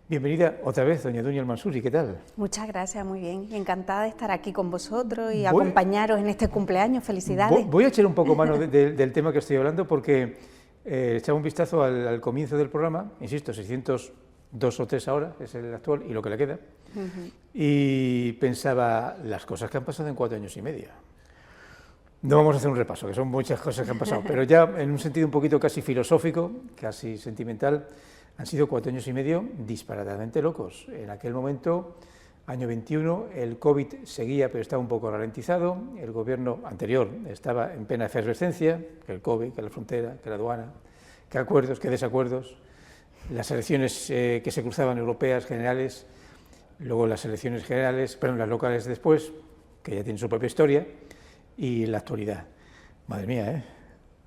Bienvenida otra vez, doña Dunia Al-Mansuri, ¿qué tal? Muchas gracias, muy bien. Encantada de estar aquí con vosotros y acompañaros en este cumpleaños. Felicidades. Voy a echar un poco mano del tema que estoy hablando porque echaba un vistazo al comienzo del programa, insisto, 602 o 3 ahora, es el actual y lo que le queda, y pensaba las cosas que han pasado en 4 años y medio. No vamos a hacer un repaso, que son muchas cosas que han pasado, pero ya en un sentido un poquito casi filosófico, casi sentimental, han sido 4 años y medio disparatadamente locos. En aquel momento, año 21, el COVID seguía, pero estaba un poco ralentizado, el gobierno anterior estaba en plena efervescencia, que el COVID, que la frontera, que la aduana, que acuerdos, que desacuerdos, las elecciones que se cruzaban europeas, generales, luego las elecciones generales, perdón, las locales después, que ya tienen su propia historia, y la actualidad. Madre mía, ¿eh?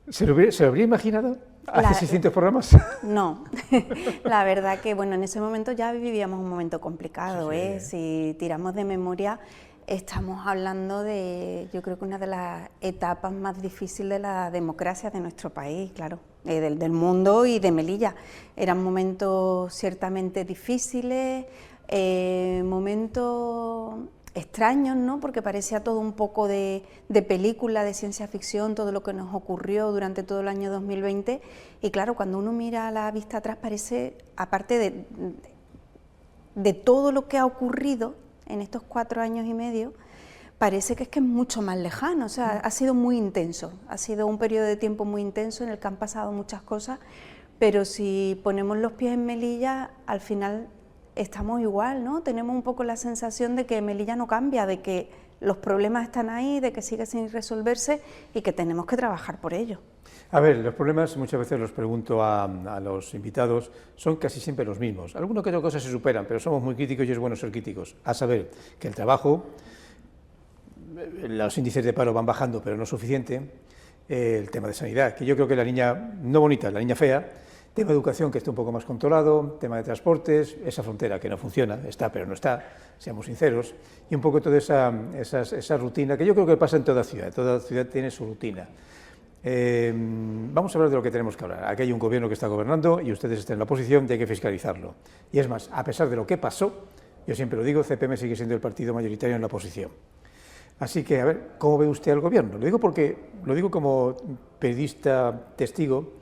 ¿Se lo habría imaginado hace 600 programas? No, la verdad que bueno, en ese momento ya vivíamos un momento complicado, sí. Si tiramos de memoria, estamos hablando de, yo creo que una de las etapas más difíciles de la democracia de nuestro país, claro, del mundo y de Melilla. Eran momentos ciertamente difíciles, momentos extraños, ¿no? Porque parecía todo un poco de película, de ciencia ficción, todo lo que nos ocurrió durante todo el año 2020, y claro, cuando uno mira a la vista atrás parece, aparte de todo lo que ha ocurrido en estos 4 años y medio, parece que es mucho más lejano, o sea, ha sido muy intenso, ha sido un periodo de tiempo muy intenso en el que han pasado muchas cosas, pero si ponemos los pies en Melilla, al final estamos igual, ¿no? Tenemos un poco la sensación de que Melilla no cambia, de que los problemas están ahí, de que sigue sin resolverse y que tenemos que trabajar por ello. A ver, los problemas, muchas veces los pregunto a los invitados, son casi siempre los mismos. Algunas que otras cosas se superan, pero somos muy críticos y es bueno ser críticos. A saber, que el trabajo, los índices de paro van bajando, pero no es suficiente. El tema de sanidad, que yo creo que la niña, no bonita, la niña fea. Tema de educación, que está un poco más controlado, tema de transportes, esa frontera que no funciona, está pero no está, seamos sinceros, y un poco toda esa rutina, que yo creo que pasa en toda ciudad tiene su rutina. Vamos a hablar de lo que tenemos que hablar. Aquí hay un gobierno que está gobernando y ustedes están en la oposición y hay que fiscalizarlo. Y es más, a pesar de lo que pasó, yo siempre lo digo, CPM sigue siendo el partido mayoritario en la oposición. Así que, a ver, ¿cómo ve usted al gobierno? Lo digo como periodista testigo.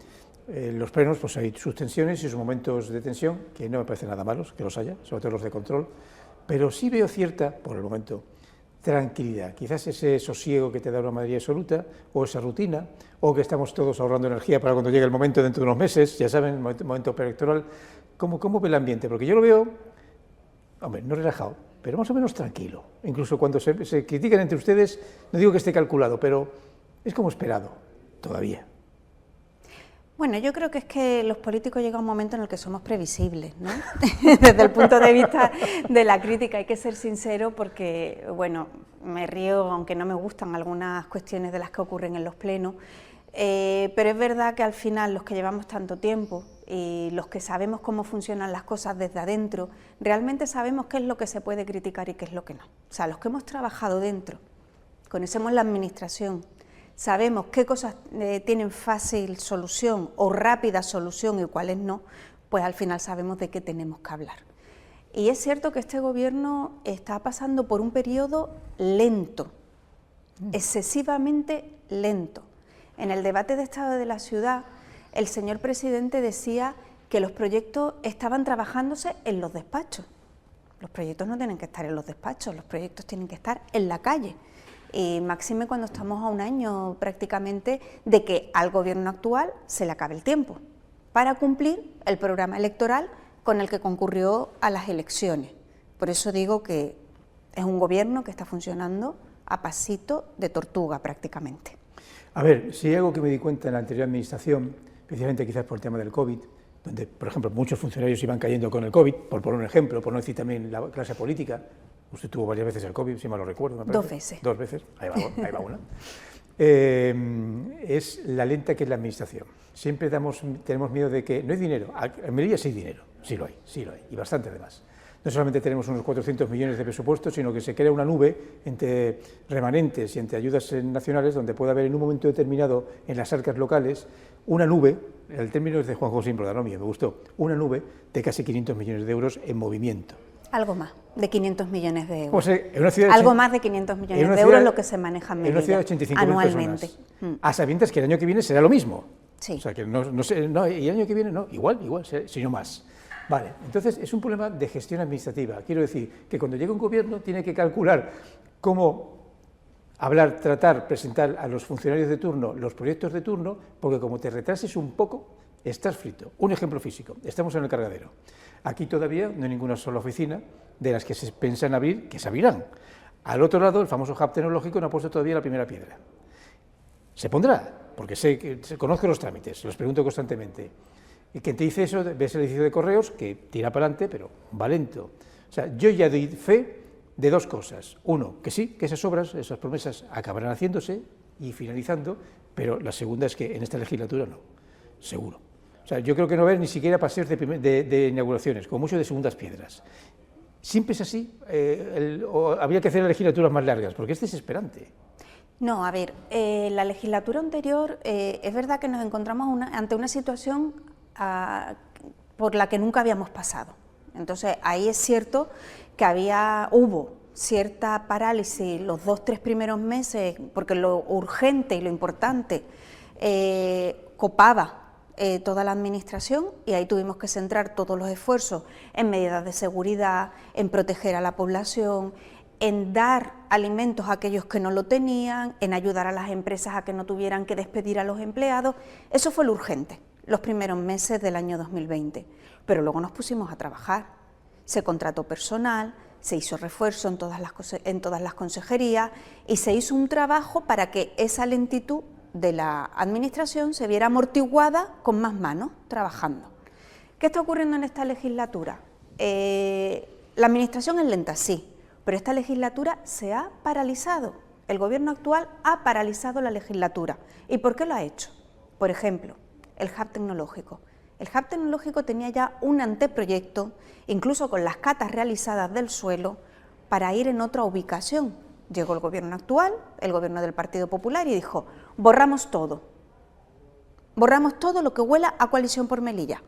Los plenos pues hay sus tensiones y sus momentos de tensión, que no me parecen nada malos, que los haya, sobre todo los de control, pero sí veo cierta, por el momento, tranquilidad. Quizás ese sosiego que te da una mayoría absoluta, o esa rutina, o que estamos todos ahorrando energía para cuando llegue el momento dentro de unos meses, ya saben, el momento preelectoral. ¿Cómo ve el ambiente? Porque yo lo veo, hombre, no relajado, pero más o menos tranquilo. Incluso cuando se critican entre ustedes, no digo que esté calculado, pero es como esperado, todavía. Bueno, yo creo que es que los políticos llega un momento en el que somos previsibles, ¿no? Desde el punto de vista de la crítica hay que ser sincero porque, bueno, me río aunque no me gustan algunas cuestiones de las que ocurren en los plenos, pero es verdad que al final los que llevamos tanto tiempo y los que sabemos cómo funcionan las cosas desde adentro, realmente sabemos qué es lo que se puede criticar y qué es lo que no. O sea, los que hemos trabajado dentro, conocemos la administración, sabemos qué cosas tienen fácil solución o rápida solución y cuáles no, pues al final sabemos de qué tenemos que hablar. Y es cierto que este gobierno está pasando por un periodo lento, excesivamente lento. En el debate de Estado de la Ciudad, el señor presidente decía que los proyectos estaban trabajándose en los despachos. Los proyectos no tienen que estar en los despachos, los proyectos tienen que estar en la calle. Y máxime cuando estamos a un año prácticamente de que al gobierno actual se le acabe el tiempo para cumplir el programa electoral con el que concurrió a las elecciones. Por eso digo que es un gobierno que está funcionando a pasito de tortuga prácticamente. A ver, si hay algo que me di cuenta en la anterior administración, especialmente quizás por el tema del COVID, donde, por ejemplo, muchos funcionarios iban cayendo con el COVID, por poner un ejemplo, por no decir también la clase política. Usted tuvo varias veces el COVID, si mal lo recuerdo. 2 veces. 2 veces, ahí va una. Es la lenta que es la administración. Siempre tenemos miedo de que no hay dinero. En Melilla sí hay dinero, sí lo hay, y bastante además. no solamente tenemos unos 400 millones de presupuesto, sino que se crea una nube entre remanentes y entre ayudas nacionales, donde puede haber en un momento determinado en las arcas locales una nube, el término es de Juan José Improdanomia, me gustó, una nube de casi 500 millones de euros en movimiento. Algo más de 500 millones de euros. Pues, en una ciudad algo más de 500 millones de euros lo que se maneja en Melilla, en una ciudad de 85.000 anualmente. personas, a sabiendas que el año que viene será lo mismo. Sí. O sea, que no sé, no, y el año que viene no, igual, sino más. Vale, entonces es un problema de gestión administrativa. Quiero decir que cuando llega un gobierno tiene que calcular cómo hablar, tratar, presentar a los funcionarios de turno los proyectos de turno, porque como te retrases un poco, estás frito. Un ejemplo físico, estamos en el cargadero. Aquí todavía no hay ninguna sola oficina de las que se piensan abrir, que se abrirán. Al otro lado, el famoso hub tecnológico no ha puesto todavía la primera piedra. Se pondrá, porque conozco los trámites, los pregunto constantemente. Y quien te dice eso, ves el edificio de correos, que tira para adelante, pero va lento. O sea, yo ya doy fe de dos cosas. Uno, que sí, que esas obras, esas promesas acabarán haciéndose y finalizando, pero la segunda es que en esta legislatura no, seguro. O sea, yo creo que no va a haber ni siquiera paseos de inauguraciones, con mucho de segundas piedras. Siempre es así, habría que hacer las legislaturas más largas, porque es desesperante. No, a ver, la legislatura anterior, es verdad que nos encontramos ante una situación por la que nunca habíamos pasado. Entonces, ahí es cierto que hubo cierta parálisis los 2-3 primeros meses, porque lo urgente y lo importante copaba toda la administración, y ahí tuvimos que centrar todos los esfuerzos en medidas de seguridad, en proteger a la población, en dar alimentos a aquellos que no lo tenían, en ayudar a las empresas a que no tuvieran que despedir a los empleados. Eso fue lo urgente, los primeros meses del año 2020. Pero luego nos pusimos a trabajar, se contrató personal, se hizo refuerzo en todas las consejerías y se hizo un trabajo para que esa lentitud de la administración se viera amortiguada con más manos trabajando. ¿Qué está ocurriendo en esta legislatura? La administración es lenta, sí, pero esta legislatura se ha paralizado. El gobierno actual ha paralizado la legislatura. ¿Y por qué lo ha hecho? Por ejemplo, el hub tecnológico. El hub tecnológico tenía ya un anteproyecto, incluso con las catas realizadas del suelo, para ir en otra ubicación. Llegó el gobierno actual, el gobierno del Partido Popular, y dijo: borramos todo lo que huela a Coalición por Melilla,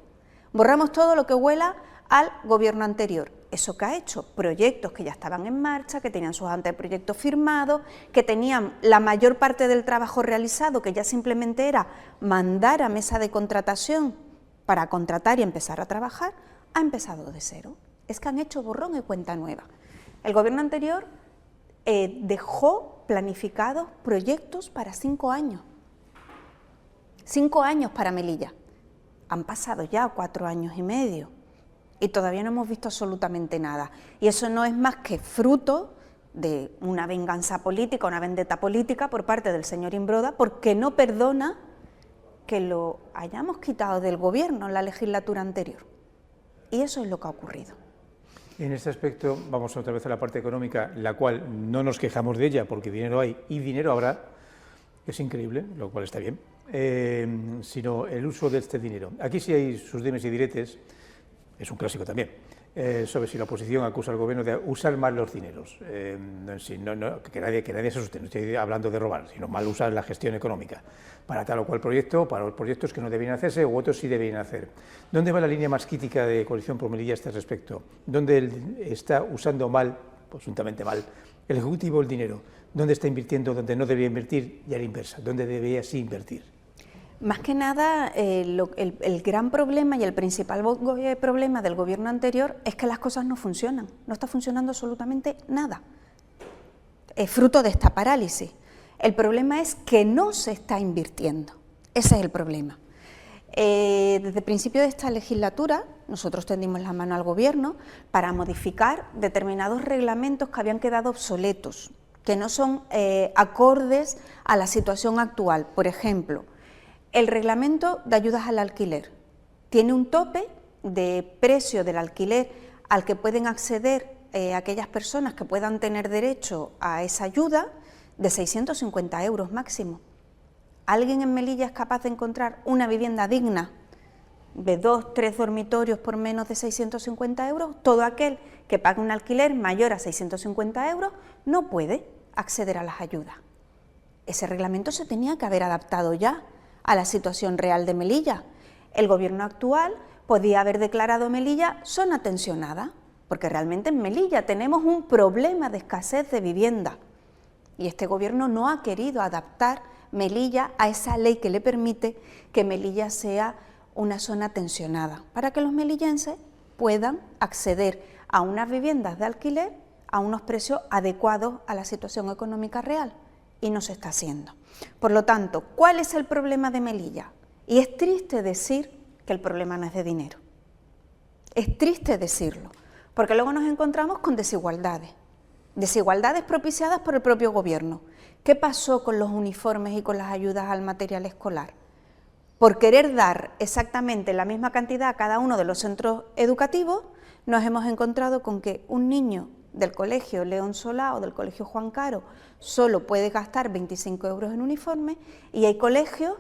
borramos todo lo que huela al gobierno anterior. ¿Eso qué ha hecho? Proyectos que ya estaban en marcha, que tenían sus anteproyectos firmados, que tenían la mayor parte del trabajo realizado, que ya simplemente era mandar a mesa de contratación para contratar y empezar a trabajar, ha empezado de cero. Es que han hecho borrón y cuenta nueva. El gobierno anterior dejó planificados proyectos para 5 años. 5 años para Melilla. Han pasado ya 4 años y medio y todavía no hemos visto absolutamente nada. Y eso no es más que fruto de una venganza política, una vendetta política por parte del señor Imbroda, porque no perdona que lo hayamos quitado del gobierno en la legislatura anterior. Y eso es lo que ha ocurrido. En este aspecto, vamos otra vez a la parte económica, la cual no nos quejamos de ella, porque dinero hay y dinero habrá, es increíble, lo cual está bien, sino el uso de este dinero. Aquí sí hay sus dimes y diretes, es un clásico también, sobre si la oposición acusa al gobierno de usar mal los dineros. Que nadie se asuste, no estoy hablando de robar, sino mal usar la gestión económica para tal o cual proyecto, para los proyectos que no deberían hacerse u otros sí deberían hacer. ¿Dónde va la línea más crítica de Coalición por Melilla a este respecto? ¿Dónde está usando mal, presuntamente mal, el Ejecutivo el dinero? ¿Dónde está invirtiendo donde no debería invertir y a la inversa? ¿Dónde debería sí invertir? Más que nada, el gran problema y el principal problema del gobierno anterior es que las cosas no funcionan, no está funcionando absolutamente nada. Es fruto de esta parálisis. El problema es que no se está invirtiendo, ese es el problema. Desde el principio de esta legislatura, nosotros tendimos la mano al gobierno para modificar determinados reglamentos que habían quedado obsoletos, que no son acordes a la situación actual. Por ejemplo, el reglamento de ayudas al alquiler tiene un tope de precio del alquiler al que pueden acceder aquellas personas que puedan tener derecho a esa ayuda de 650 euros máximo. ¿Alguien en Melilla es capaz de encontrar una vivienda digna de 2, 3 dormitorios por menos de 650 euros, todo aquel que pague un alquiler mayor a 650 euros no puede acceder a las ayudas. Ese reglamento se tenía que haber adaptado ya a la situación real de Melilla. El gobierno actual podía haber declarado Melilla zona tensionada, porque realmente en Melilla tenemos un problema de escasez de vivienda y este gobierno no ha querido adaptar Melilla a esa ley que le permite que Melilla sea una zona tensionada, para que los melillenses puedan acceder a unas viviendas de alquiler a unos precios adecuados a la situación económica real, y no se está haciendo. Por lo tanto, ¿cuál es el problema de Melilla? Y es triste decir que el problema no es de dinero. Es triste decirlo, porque luego nos encontramos con desigualdades propiciadas por el propio gobierno. ¿Qué pasó con los uniformes y con las ayudas al material escolar? Por querer dar exactamente la misma cantidad a cada uno de los centros educativos, nos hemos encontrado con que un niño del colegio León Solá o del colegio Juan Caro solo puede gastar 25 euros en uniforme, y hay colegios,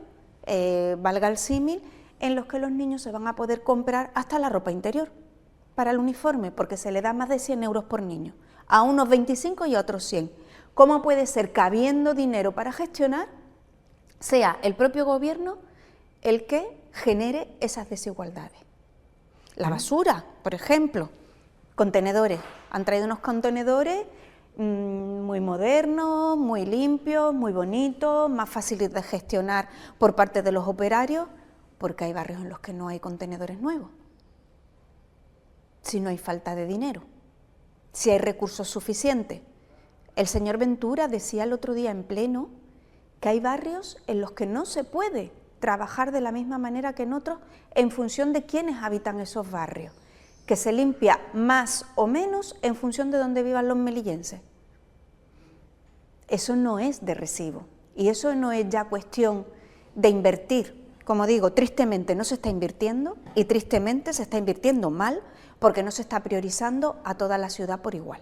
valga el símil, en los que los niños se van a poder comprar hasta la ropa interior para el uniforme, porque se le da más de 100 euros por niño, a unos 25 y a otros 100. ¿Cómo puede ser que, habiendo dinero para gestionar, sea el propio gobierno el que genere esas desigualdades? La basura, por ejemplo, contenedores. Han traído unos contenedores muy modernos, muy limpios, muy bonitos, más fáciles de gestionar por parte de los operarios, porque hay barrios en los que no hay contenedores nuevos. Si no hay falta de dinero, si hay recursos suficientes. El señor Ventura decía el otro día en pleno que hay barrios en los que no se puede trabajar de la misma manera que en otros en función de quiénes habitan esos barrios, que se limpia más o menos en función de dónde vivan los melillenses. Eso no es de recibo, y eso no es ya cuestión de invertir. Como digo, tristemente no se está invirtiendo, y tristemente se está invirtiendo mal, porque no se está priorizando a toda la ciudad por igual.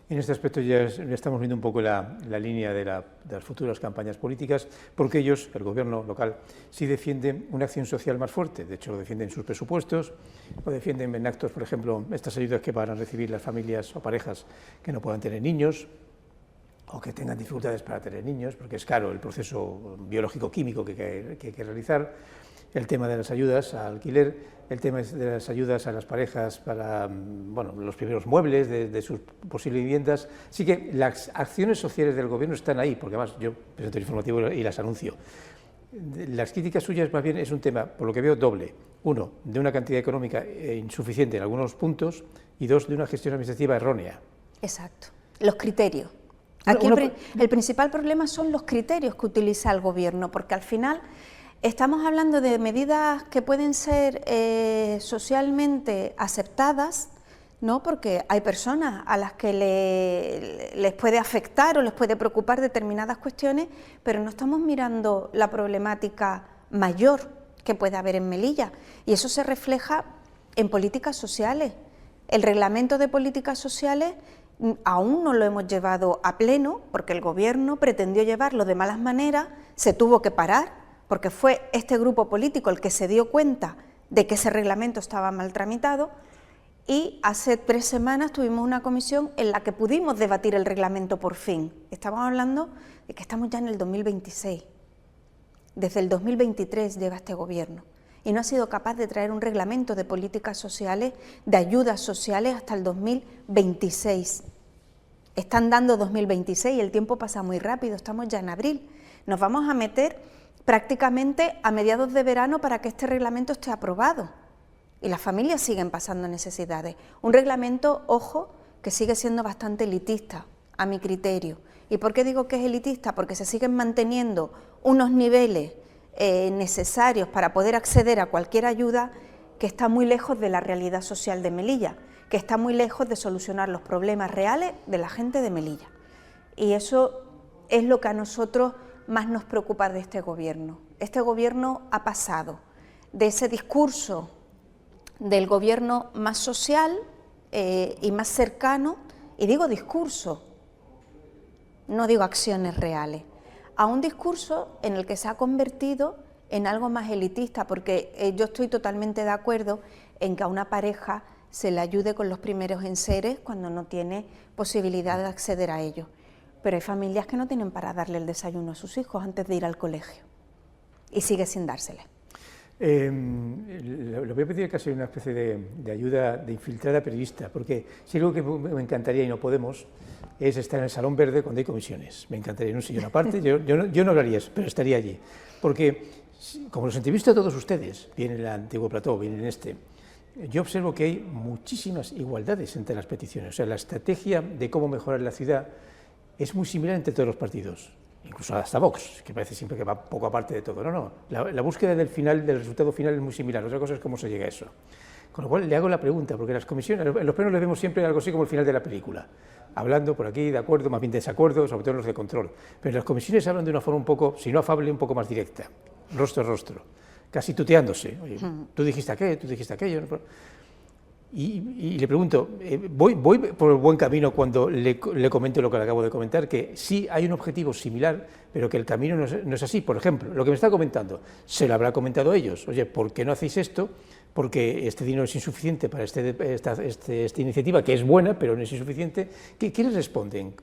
En este aspecto ya estamos viendo un poco la línea de las futuras campañas políticas, porque ellos, el gobierno local, sí defienden una acción social más fuerte. De hecho, lo defienden en sus presupuestos, lo defienden en actos, por ejemplo, estas ayudas que van a recibir las familias o parejas que no puedan tener niños o que tengan dificultades para tener niños, porque es caro el proceso biológico-químico que hay que realizar. El tema de las ayudas al alquiler, el tema de las ayudas a las parejas para los primeros muebles de sus posibles viviendas. Así que las acciones sociales del gobierno están ahí, porque además yo presento el informativo y las anuncio. Las críticas suyas más bien es un tema, por lo que veo, doble. Uno, de una cantidad económica insuficiente en algunos puntos, y dos, de una gestión administrativa errónea. Exacto. Los criterios. Aquí el principal problema son los criterios que utiliza el gobierno, porque al final estamos hablando de medidas que pueden ser socialmente aceptadas, ¿no? Porque hay personas a las que les puede afectar o les puede preocupar determinadas cuestiones, pero no estamos mirando la problemática mayor que puede haber en Melilla, y eso se refleja en políticas sociales. El reglamento de políticas sociales aún no lo hemos llevado a pleno, porque el gobierno pretendió llevarlo de malas maneras, se tuvo que parar, porque fue este grupo político el que se dio cuenta de que ese reglamento estaba mal tramitado, y hace 3 semanas tuvimos una comisión en la que pudimos debatir el reglamento por fin. Estamos hablando de que estamos ya en el 2026, desde el 2023 llega este gobierno, y no ha sido capaz de traer un reglamento de políticas sociales, de ayudas sociales, hasta el 2026. Están dando 2026 y el tiempo pasa muy rápido, estamos ya en abril. Nos vamos a meter prácticamente a mediados de verano para que este reglamento esté aprobado, y las familias siguen pasando necesidades. Un reglamento, ojo, que sigue siendo bastante elitista, a mi criterio. ¿Y por qué digo que es elitista? Porque se siguen manteniendo unos niveles necesarios para poder acceder a cualquier ayuda, que está muy lejos de la realidad social de Melilla, que está muy lejos de solucionar los problemas reales de la gente de Melilla. Y eso es lo que a nosotros más nos preocupa de este gobierno. Este gobierno ha pasado de ese discurso del gobierno más social y más cercano, y digo discurso, no digo acciones reales, a un discurso en el que se ha convertido en algo más elitista, porque yo estoy totalmente de acuerdo en que a una pareja se le ayude con los primeros enseres cuando no tiene posibilidad de acceder a ellos. Pero hay familias que no tienen para darle el desayuno a sus hijos antes de ir al colegio y sigue sin dársele. Le voy a pedir casi una especie de ayuda de infiltrada periodista, porque si algo que me encantaría y no podemos es estar en el Salón Verde cuando hay comisiones. Me encantaría en un sillón aparte, yo no hablaría eso, pero estaría allí. Porque, como los entrevisto a todos ustedes, bien en el antiguo plató, bien en este, yo observo que hay muchísimas igualdades entre las peticiones. O sea, la estrategia de cómo mejorar la ciudad es muy similar entre todos los partidos. Incluso hasta Vox, que parece siempre que va poco aparte de todo. No, la búsqueda del resultado final es muy similar, otra cosa es cómo se llega a eso. Con lo cual le hago la pregunta, porque las comisiones, en los plenos le vemos siempre algo así como el final de la película, hablando por aquí de acuerdo, más bien desacuerdo, sobre todo los de control. Pero en las comisiones hablan de una forma un poco, si no afable, un poco más directa, rostro a rostro, casi tuteándose. Oye, tú dijiste aquello, tú dijiste aquello. Y le pregunto, ¿voy por el buen camino cuando le comento lo que le acabo de comentar? Que sí hay un objetivo similar, pero que el camino no es así. Por ejemplo, lo que me está comentando, se lo habrá comentado a ellos. Oye, ¿por qué no hacéis esto? Porque este dinero es insuficiente para esta iniciativa, que es buena, pero no es insuficiente. ¿Qué les responden?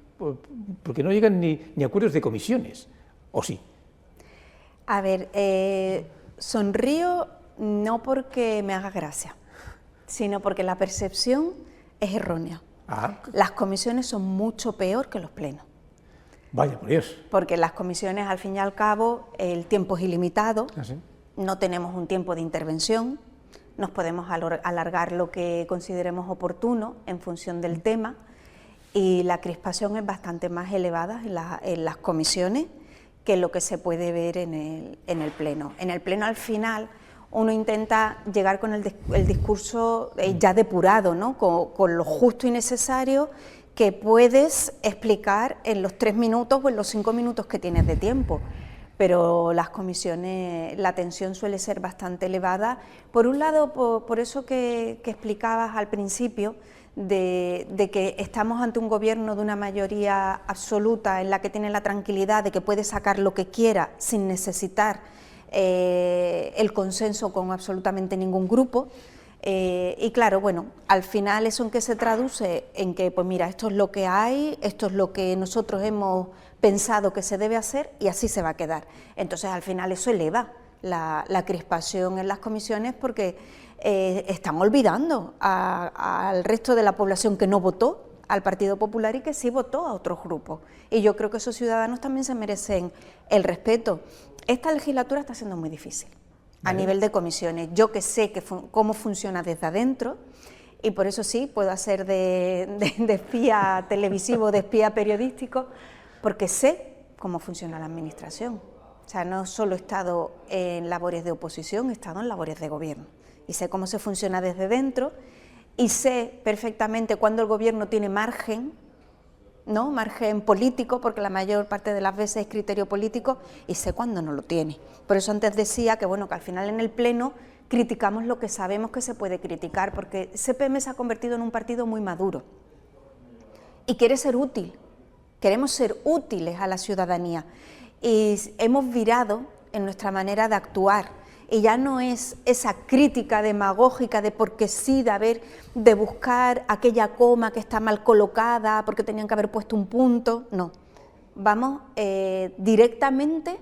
Porque no llegan ni acuerdos de comisiones, ¿o sí? A ver, sonrío no porque me haga gracia, sino porque la percepción es errónea. Ah. Las comisiones son mucho peor que los plenos. Vaya, por Dios. Porque las comisiones, al fin y al cabo, el tiempo es ilimitado, ¿Ah, sí? No tenemos un tiempo de intervención, nos podemos alargar lo que consideremos oportuno en función del tema, y la crispación es bastante más elevada en las comisiones que lo que se puede ver en el pleno. En el pleno, al final, uno intenta llegar con el discurso ya depurado, ¿no? Con lo justo y necesario que puedes explicar en los 3 minutos o en los 5 minutos que tienes de tiempo. Pero las comisiones, la tensión suele ser bastante elevada. Por un lado, por eso que explicabas al principio, de que estamos ante un gobierno de una mayoría absoluta en la que tiene la tranquilidad de que puede sacar lo que quiera sin necesitar el consenso con absolutamente ningún grupo, y claro, bueno, al final eso en qué se traduce, en que pues mira, esto es lo que hay, esto es lo que nosotros hemos pensado que se debe hacer y así se va a quedar. Entonces al final eso eleva la crispación en las comisiones, porque están olvidando al resto de la población que no votó al Partido Popular y que sí votó a otros grupos, y yo creo que esos ciudadanos también se merecen el respeto. Esta legislatura está siendo muy difícil a nivel de comisiones. Yo que sé cómo funciona desde adentro, y por eso sí puedo hacer de espía televisivo, de espía periodístico, porque sé cómo funciona la administración. O sea, no solo he estado en labores de oposición, he estado en labores de gobierno, y sé cómo se funciona desde dentro, y sé perfectamente cuándo el gobierno tiene margen, ¿no? Margen político, porque la mayor parte de las veces es criterio político, y sé cuándo no lo tiene. Por eso antes decía que bueno, que al final en el pleno criticamos lo que sabemos que se puede criticar, porque CPM se ha convertido en un partido muy maduro y quiere ser útil, queremos ser útiles a la ciudadanía, y hemos virado en nuestra manera de actuar. Y ya no es esa crítica demagógica de porque sí, de buscar aquella coma que está mal colocada, porque tenían que haber puesto un punto. No, vamos directamente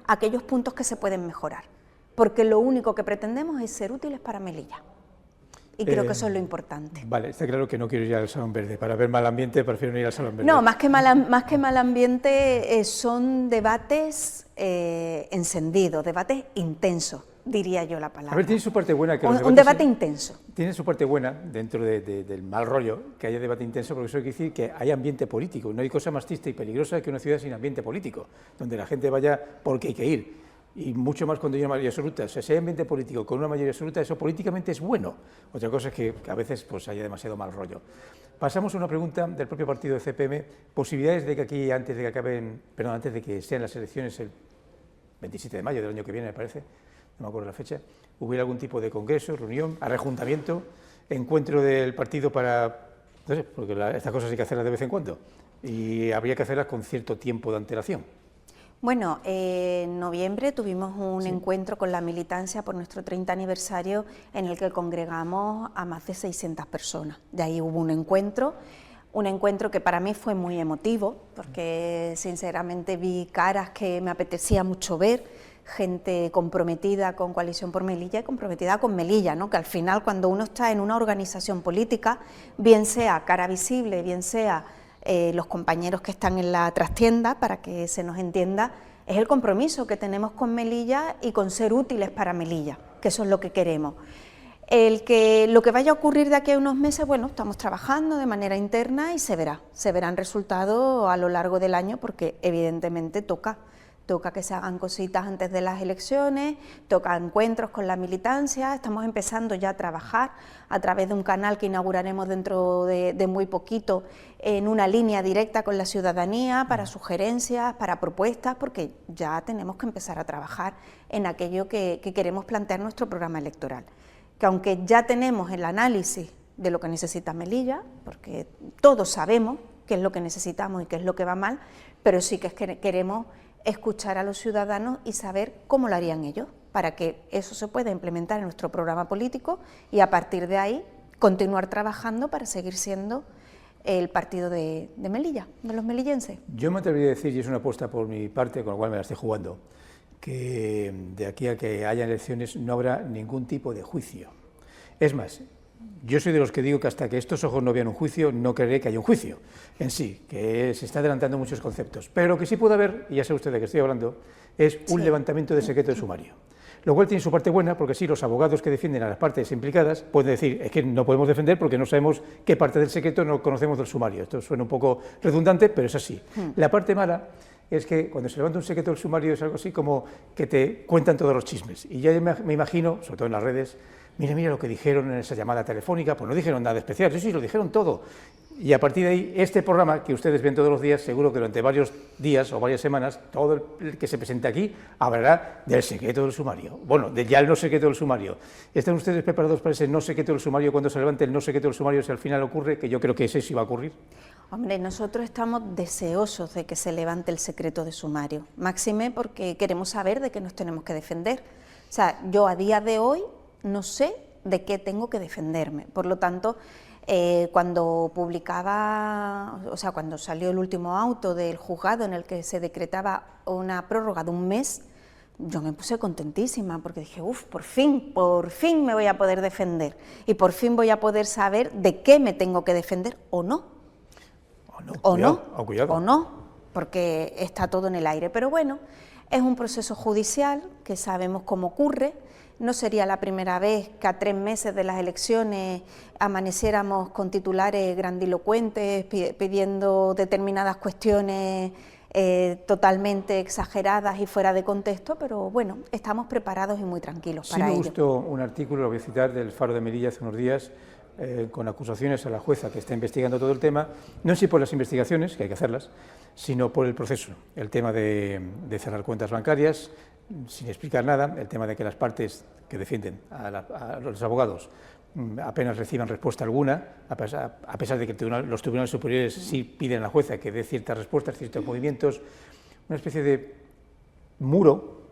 a aquellos puntos que se pueden mejorar, porque lo único que pretendemos es ser útiles para Melilla. Y creo que eso es lo importante. Vale, está claro que no quiero ir al Salón Verde. Para ver mal ambiente prefiero no ir al Salón Verde. No, más que mal ambiente son debates encendidos, debates intensos, diría yo la palabra. A ver, tiene su parte buena. Que un debate intenso. Tiene su parte buena dentro del mal rollo, que haya debate intenso, porque eso quiere decir que hay ambiente político. No hay cosa más triste y peligrosa que una ciudad sin ambiente político, donde la gente vaya porque hay que ir. Y mucho más cuando hay una mayoría absoluta. O sea, si hay ambiente político con una mayoría absoluta, eso políticamente es bueno. Otra cosa es que a veces pues, haya demasiado mal rollo. Pasamos a una pregunta del propio partido de CPM. Posibilidades de que aquí, antes de que sean las elecciones el 27 de mayo del año que viene, me parece, no me acuerdo la fecha, hubiera algún tipo de congreso, reunión, arrejuntamiento, encuentro del partido para... No sé, porque estas cosas hay que hacerlas de vez en cuando. Y habría que hacerlas con cierto tiempo de antelación. Bueno, en noviembre tuvimos un encuentro con la militancia por nuestro 30 aniversario en el que congregamos a más de 600 personas. De ahí hubo un encuentro que para mí fue muy emotivo, porque sinceramente vi caras que me apetecía mucho ver, gente comprometida con Coalición por Melilla y comprometida con Melilla, ¿no? Que al final, cuando uno está en una organización política, bien sea cara visible, bien sea los compañeros que están en la trastienda, para que se nos entienda, es el compromiso que tenemos con Melilla y con ser útiles para Melilla, que eso es lo que queremos. Lo que vaya a ocurrir de aquí a unos meses, bueno, estamos trabajando de manera interna y se verán resultados a lo largo del año, porque evidentemente toca que se hagan cositas antes de las elecciones, toca encuentros con la militancia. Estamos empezando ya a trabajar a través de un canal que inauguraremos dentro de muy poquito, en una línea directa con la ciudadanía para sugerencias, para propuestas, porque ya tenemos que empezar a trabajar en aquello que queremos plantear en nuestro programa electoral. Que aunque ya tenemos el análisis de lo que necesita Melilla, porque todos sabemos qué es lo que necesitamos y qué es lo que va mal, pero sí que queremos escuchar a los ciudadanos y saber cómo lo harían ellos, para que eso se pueda implementar en nuestro programa político y a partir de ahí continuar trabajando para seguir siendo el partido de Melilla, de los melillenses. Yo me atrevería a decir, y es una apuesta por mi parte, con la cual me la estoy jugando, que de aquí a que haya elecciones no habrá ningún tipo de juicio. Es más, yo soy de los que digo que hasta que estos ojos no vean un juicio, no creeré que haya un juicio en sí, que se está adelantando muchos conceptos. Pero lo que sí puede haber, y ya sabe usted de qué estoy hablando, es un levantamiento de secreto de sumario. Lo cual tiene su parte buena, porque sí, los abogados que defienden a las partes implicadas pueden decir, es que no podemos defender porque no sabemos qué parte del secreto no conocemos del sumario. Esto suena un poco redundante, pero es así. La parte mala es que cuando se levanta un secreto del sumario es algo así como que te cuentan todos los chismes. Y ya me imagino, sobre todo en las redes, mira lo que dijeron en esa llamada telefónica, pues no dijeron nada especial, sí, lo dijeron todo. Y a partir de ahí, este programa que ustedes ven todos los días, seguro que durante varios días o varias semanas, todo el que se presente aquí hablará del secreto del sumario. Bueno, ya el no secreto del sumario. ¿Están ustedes preparados para ese no secreto del sumario cuando se levante el no secreto del sumario si al final ocurre? Que yo creo que ese sí va a ocurrir. Hombre, nosotros estamos deseosos de que se levante el secreto de sumario, máxime porque queremos saber de qué nos tenemos que defender. O sea, yo a día de hoy no sé de qué tengo que defenderme, por lo tanto, cuando cuando salió el último auto del juzgado en el que se decretaba una prórroga de un mes, yo me puse contentísima porque dije, por fin me voy a poder defender y por fin voy a poder saber de qué me tengo que defender o no. O no, porque está todo en el aire. Pero bueno, es un proceso judicial que sabemos cómo ocurre. No sería la primera vez que a 3 meses de las elecciones amaneciéramos con titulares grandilocuentes pidiendo determinadas cuestiones totalmente exageradas y fuera de contexto, pero bueno, estamos preparados y muy tranquilos para ello. Sí me gustó un artículo, lo voy a citar, del Faro de Melilla hace unos días, con acusaciones a la jueza que está investigando todo el tema, no en sí por las investigaciones, que hay que hacerlas, sino por el proceso, el tema de cerrar cuentas bancarias, sin explicar nada, el tema de que las partes que defienden a los abogados apenas reciban respuesta alguna, a pesar de que los tribunales superiores sí piden a la jueza que dé ciertas respuestas, ciertos movimientos, una especie de muro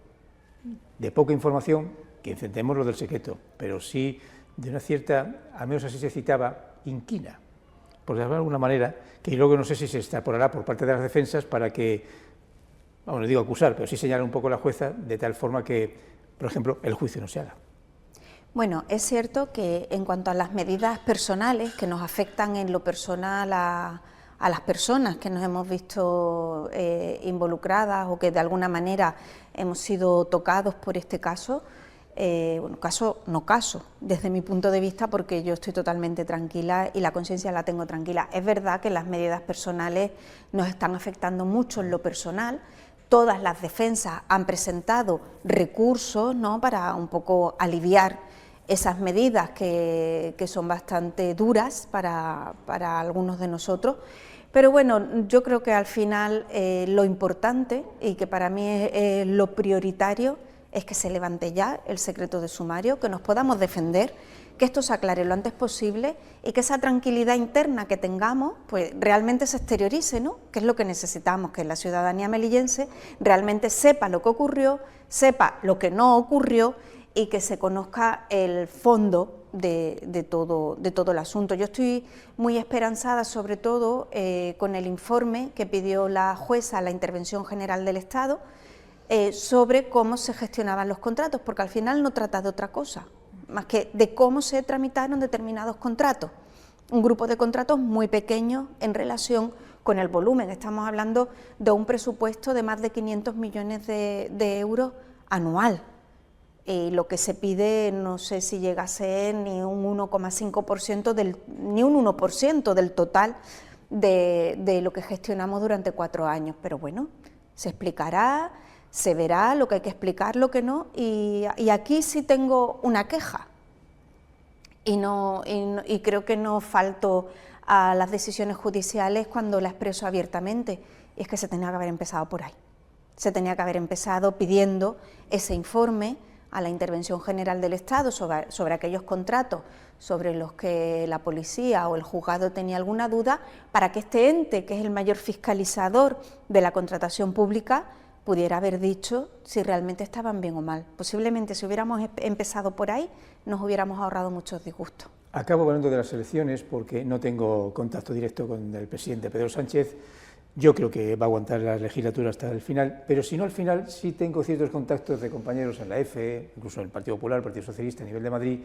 de poca información, que encendemos lo del secreto, pero sí de una cierta, al menos así se citaba, inquina, por decirlo de alguna manera, que luego no sé si se extrapolará por parte de las defensas para que, no digo acusar, pero sí señalar un poco a la jueza de tal forma que, por ejemplo, el juicio no se haga. Bueno, es cierto que en cuanto a las medidas personales que nos afectan en lo personal a las personas que nos hemos visto involucradas o que de alguna manera hemos sido tocados por este caso, caso, desde mi punto de vista, porque yo estoy totalmente tranquila y la conciencia la tengo tranquila. Es verdad que las medidas personales nos están afectando mucho en lo personal. Todas las defensas han presentado recursos, ¿no?, para un poco aliviar esas medidas que son bastante duras para algunos de nosotros. Pero bueno, yo creo que al final lo importante y que para mí es lo prioritario es que se levante ya el secreto de sumario, que nos podamos defender, que esto se aclare lo antes posible y que esa tranquilidad interna que tengamos pues realmente se exteriorice, ¿no? Que es lo que necesitamos, que la ciudadanía melillense realmente sepa lo que ocurrió, sepa lo que no ocurrió y que se conozca el fondo de todo el asunto. Yo estoy muy esperanzada, sobre todo con el informe que pidió la jueza a la Intervención General del Estado sobre cómo se gestionaban los contratos, porque al final no trata de otra cosa, más que de cómo se tramitaron determinados contratos. Un grupo de contratos muy pequeño en relación con el volumen. Estamos hablando de un presupuesto de más de 500 millones de euros anual. Lo que se pide no sé si llega a ser ni un 1,5% ni un 1% del total de lo que gestionamos durante 4 años, pero bueno, se explicará, se verá lo que hay que explicar, lo que no, y aquí sí tengo una queja y creo que no falto a las decisiones judiciales cuando la expreso abiertamente, y es que se tenía que haber empezado por ahí, se tenía que haber empezado pidiendo ese informe a la Intervención General del Estado sobre aquellos contratos sobre los que la policía o el juzgado tenía alguna duda, para que este ente, que es el mayor fiscalizador de la contratación pública, pudiera haber dicho si realmente estaban bien o mal. Posiblemente si hubiéramos empezado por ahí, nos hubiéramos ahorrado muchos disgustos. Acabo hablando de las elecciones porque no tengo contacto directo con el presidente Pedro Sánchez. Yo creo que va a aguantar la legislatura hasta el final, pero si no al final sí tengo ciertos contactos de compañeros en la EFE, incluso en el Partido Popular, el Partido Socialista a nivel de Madrid,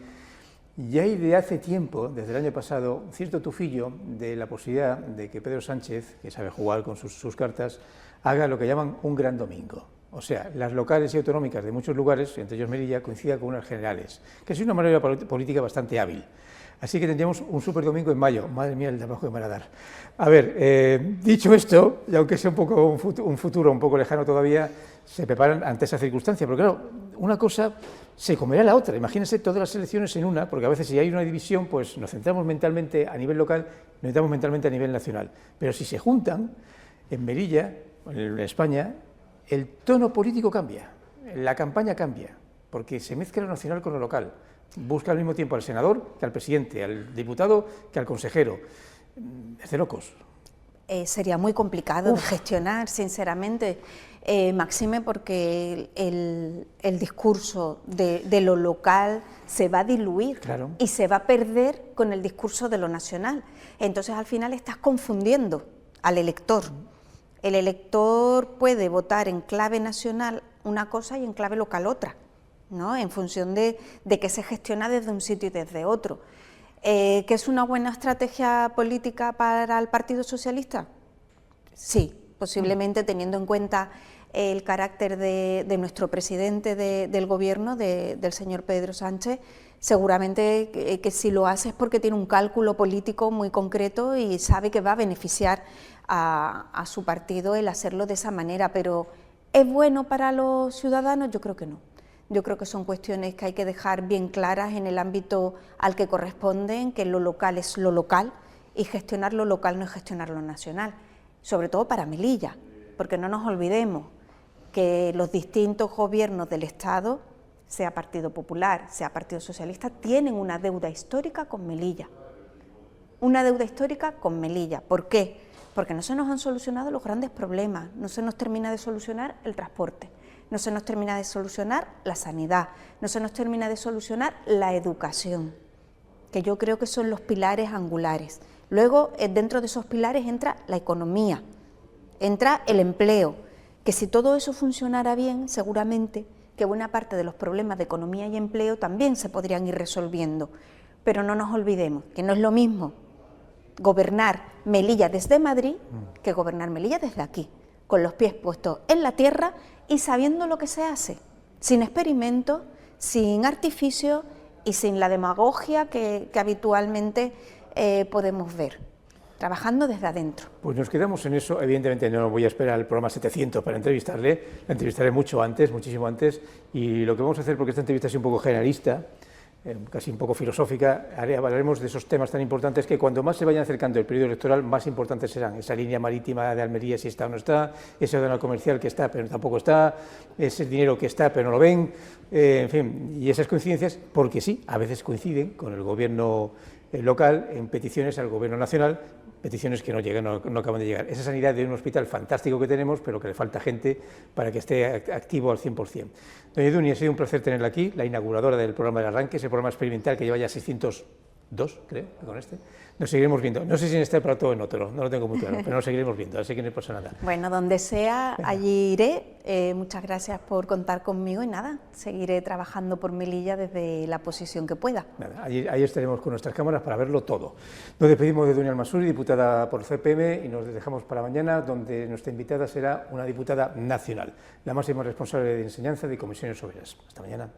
y hay de hace tiempo, desde el año pasado, cierto tufillo de la posibilidad de que Pedro Sánchez, que sabe jugar con sus cartas, haga lo que llaman un gran domingo. O sea, las locales y autonómicas de muchos lugares, entre ellos Melilla, coincidan con unas generales, que es una manera política bastante hábil. Así que tendríamos un superdomingo en mayo. Madre mía, el trabajo que me van a dar. A ver, dicho esto, y aunque sea un futuro un poco lejano todavía, se preparan ante esa circunstancia. Porque claro, una cosa se comerá la otra. Imagínense todas las elecciones en una, porque a veces si hay una división, pues nos centramos mentalmente a nivel local, nos centramos mentalmente a nivel nacional. Pero si se juntan, en Melilla, en España, el tono político cambia, la campaña cambia, porque se mezcla lo nacional con lo local. Busca al mismo tiempo al senador que al presidente, al diputado que al consejero. Es de locos. Sería muy complicado de gestionar, sinceramente, máxime porque el discurso de lo local se va a diluir, claro, y se va a perder con el discurso de lo nacional. Entonces, al final estás confundiendo al elector. El elector puede votar en clave nacional una cosa y en clave local otra, ¿no? En función de que se gestiona desde un sitio y desde otro. ¿Que es una buena estrategia política para el Partido Socialista? Sí, posiblemente teniendo en cuenta el carácter de nuestro presidente del gobierno, del señor Pedro Sánchez, seguramente que si lo hace es porque tiene un cálculo político muy concreto y sabe que va a beneficiar a su partido el hacerlo de esa manera, pero ¿es bueno para los ciudadanos? Yo creo que no. Yo creo que son cuestiones que hay que dejar bien claras en el ámbito al que corresponden, que lo local es lo local y gestionar lo local no es gestionar lo nacional, sobre todo para Melilla, porque no nos olvidemos que los distintos gobiernos del Estado, sea Partido Popular, sea Partido Socialista, tienen una deuda histórica con Melilla. Una deuda histórica con Melilla. ¿Por qué? Porque no se nos han solucionado los grandes problemas, no se nos termina de solucionar el transporte, no se nos termina de solucionar la sanidad, no se nos termina de solucionar la educación, que yo creo que son los pilares angulares. Luego, dentro de esos pilares entra la economía, entra el empleo, que si todo eso funcionara bien, seguramente que buena parte de los problemas de economía y empleo también se podrían ir resolviendo. Pero no nos olvidemos que no es lo mismo gobernar Melilla desde Madrid que gobernar Melilla desde aquí, con los pies puestos en la tierra y sabiendo lo que se hace, sin experimentos, sin artificio y sin la demagogia que habitualmente podemos ver, trabajando desde adentro. Pues nos quedamos en eso. Evidentemente no voy a esperar al programa 700 para entrevistarle, la entrevistaré mucho antes, muchísimo antes, y lo que vamos a hacer, porque esta entrevista es un poco generalista, casi un poco filosófica, hablaremos de esos temas tan importantes que cuando más se vayan acercando el periodo electoral, más importantes serán. Esa línea marítima de Almería, si está o no está, ese aduana comercial que está pero tampoco está, ese dinero que está pero no lo ven, en fin, y esas coincidencias, porque sí, a veces coinciden con el gobierno local en peticiones al gobierno nacional, peticiones que no llegan, no acaban de llegar. Esa sanidad de un hospital fantástico que tenemos, pero que le falta gente para que esté activo al 100%. Doña Iduni, ha sido un placer tenerla aquí, la inauguradora del programa del arranque, ese programa experimental que lleva ya 602, creo, con este. Nos seguiremos viendo. No sé si en este plato o en otro, no lo tengo muy claro, pero nos seguiremos viendo, así que no pasa nada. Bueno, donde sea, allí iré. Muchas gracias por contar conmigo y nada, seguiré trabajando por Melilla desde la posición que pueda. Nada, ahí estaremos con nuestras cámaras para verlo todo. Nos despedimos de doña Almasuri, diputada por CPM, y nos dejamos para mañana, donde nuestra invitada será una diputada nacional, la máxima responsable de enseñanza de Comisiones Obreras. Hasta mañana.